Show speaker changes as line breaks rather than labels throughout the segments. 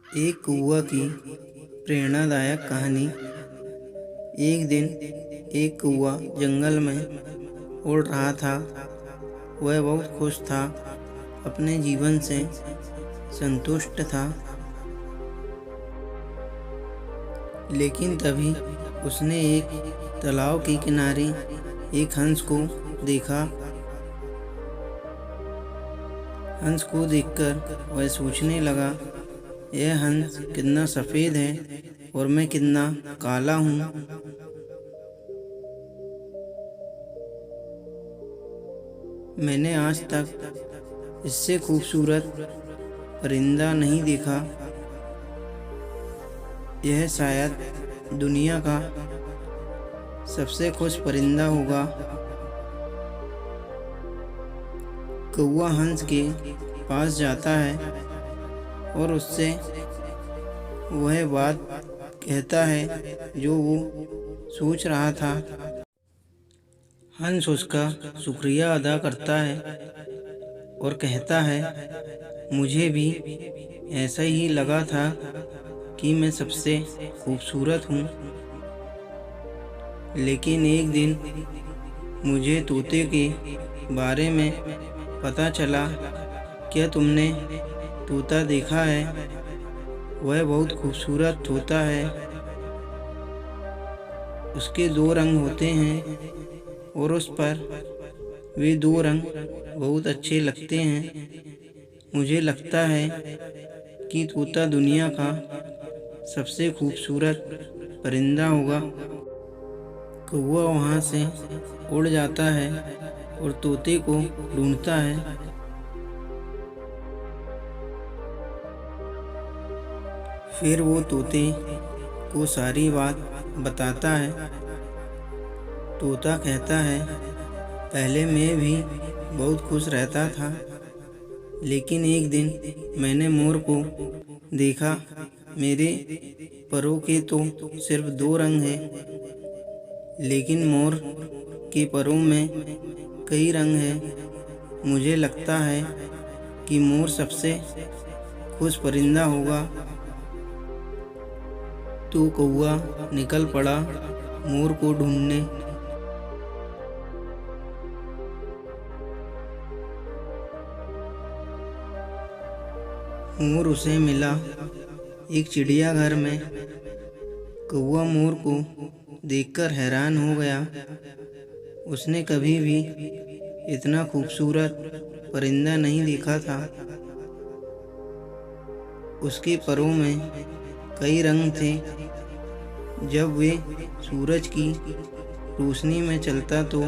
एक कौवा की प्रेरणादायक कहानी। एक दिन एक कौवा जंगल में उड़ रहा था। वह बहुत खुश था, अपने जीवन से संतुष्ट था। लेकिन तभी उसने एक तालाब के किनारे एक हंस को देखा। हंस को देखकर वह सोचने लगा, यह हंस कितना सफ़ेद है और मैं कितना काला हूँ। मैंने आज तक इससे खूबसूरत परिंदा नहीं देखा। यह शायद दुनिया का सबसे खुश परिंदा होगा। कौवा हंस के पास जाता है और उससे वह बात कहता है जो वो सोच रहा था। हंस उसका शुक्रिया अदा करता है और कहता है, मुझे भी ऐसा ही लगा था कि मैं सबसे खूबसूरत हूँ। लेकिन एक दिन मुझे तोते के बारे में पता चला। क्या तुमने तोता देखा है? वह बहुत खूबसूरत होता है। उसके दो रंग होते हैं और उस पर वे दो रंग बहुत अच्छे लगते हैं। मुझे लगता है कि तोता दुनिया का सबसे खूबसूरत परिंदा होगा। कौवा वहाँ से उड़ जाता है और तोते को ढूंढता है। फिर वो तोते को सारी बात बताता है। तोता कहता है, पहले मैं भी बहुत खुश रहता था, लेकिन एक दिन मैंने मोर को देखा। मेरे परों के तो सिर्फ दो रंग हैं, लेकिन मोर के परों में कई रंग हैं। मुझे लगता है कि मोर सबसे खुश परिंदा होगा। तो कौवा निकल पड़ा मोर को ढूंढने। मोर उसे मिला एक चिड़ियाघर में। कौवा मोर को देखकर हैरान हो गया। उसने कभी भी इतना खूबसूरत परिंदा नहीं देखा था। उसके परों में कई रंग थे। जब वे सूरज की रोशनी में चलता तो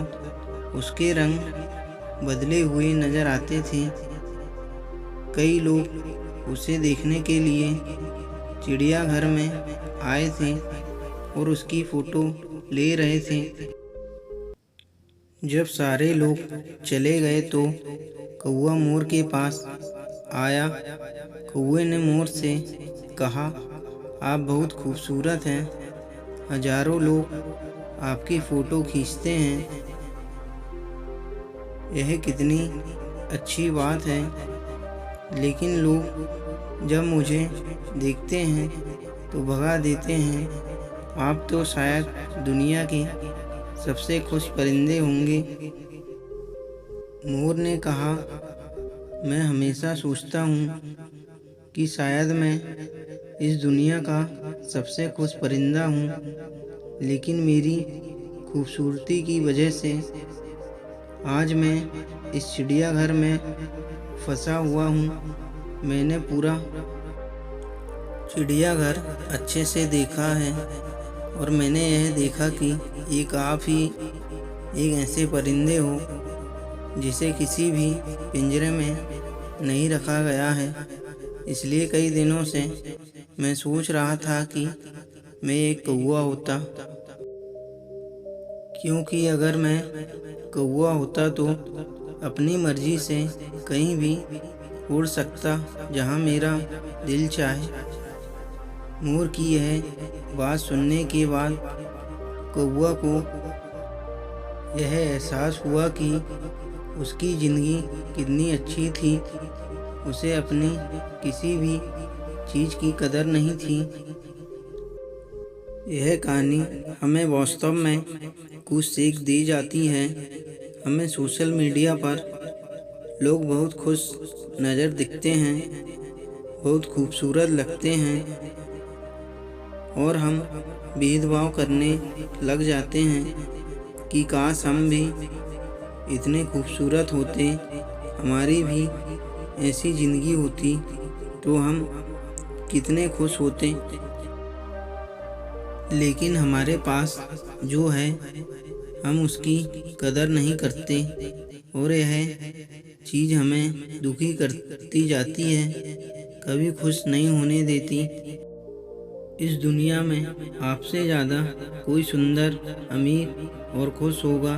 उसके रंग बदले हुए नजर आते थे। कई लोग उसे देखने के लिए चिड़ियाघर में आए थे और उसकी फ़ोटो ले रहे थे। जब सारे लोग चले गए तो कौवा मोर के पास आया। कौवे ने मोर से कहा, आप बहुत खूबसूरत हैं। हजारों लोग आपकी फ़ोटो खींचते हैं। यह कितनी अच्छी बात है। लेकिन लोग जब मुझे देखते हैं तो भगा देते हैं। आप तो शायद दुनिया के सबसे खुश परिंदे होंगे। मोर ने कहा, मैं हमेशा सोचता हूँ कि शायद मैं इस दुनिया का सबसे खुश परिंदा हूँ, लेकिन मेरी खूबसूरती की वजह से आज मैं इस चिड़ियाघर में फंसा हुआ हूँ। मैंने पूरा चिड़ियाघर अच्छे से देखा है और मैंने यह देखा कि एक आप ही एक ऐसे परिंदे हो जिसे किसी भी पिंजरे में नहीं रखा गया है। इसलिए कई दिनों से मैं सोच रहा था कि मैं एक कौवा होता, क्योंकि अगर मैं कौवा होता तो अपनी मर्जी से कहीं भी उड़ सकता जहाँ मेरा दिल चाहे। मोर की यह बात सुनने के बाद कौवा को यह एहसास हुआ कि उसकी ज़िंदगी कितनी अच्छी थी। उसे अपनी किसी भी चीज़ की कदर नहीं थी। यह कहानी हमें वास्तव में कुछ सीख दी जाती है। हमें सोशल मीडिया पर लोग बहुत खुश नज़र दिखते हैं, बहुत खूबसूरत लगते हैं और हम भेदभाव करने लग जाते हैं कि काश हम भी इतने खूबसूरत होते, हमारी भी ऐसी ज़िंदगी होती तो हम कितने खुश होते। लेकिन हमारे पास जो है हम उसकी कदर नहीं करते और यह चीज़ हमें दुखी करती जाती है, कभी खुश नहीं होने देती। इस दुनिया में आपसे ज़्यादा कोई सुंदर, अमीर और खुश होगा,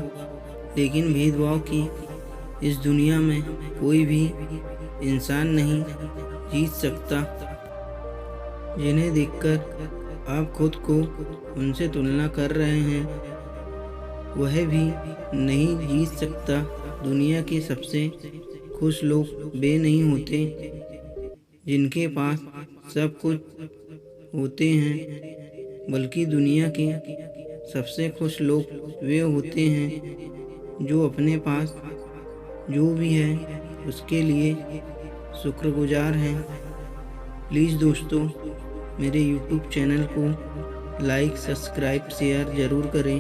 लेकिन भेदभाव की इस दुनिया में कोई भी इंसान नहीं जीत सकता। जिन्हें देखकर आप खुद को उनसे तुलना कर रहे हैं, वह भी नहीं जीत सकता। दुनिया के सबसे खुश लोग वे नहीं होते जिनके पास सब कुछ होते हैं, बल्कि दुनिया के सबसे खुश लोग वे होते हैं जो अपने पास जो भी है उसके लिए शुक्रगुजार हैं। प्लीज़ दोस्तों, मेरे YouTube चैनल को लाइक, सब्सक्राइब, शेयर ज़रूर करें।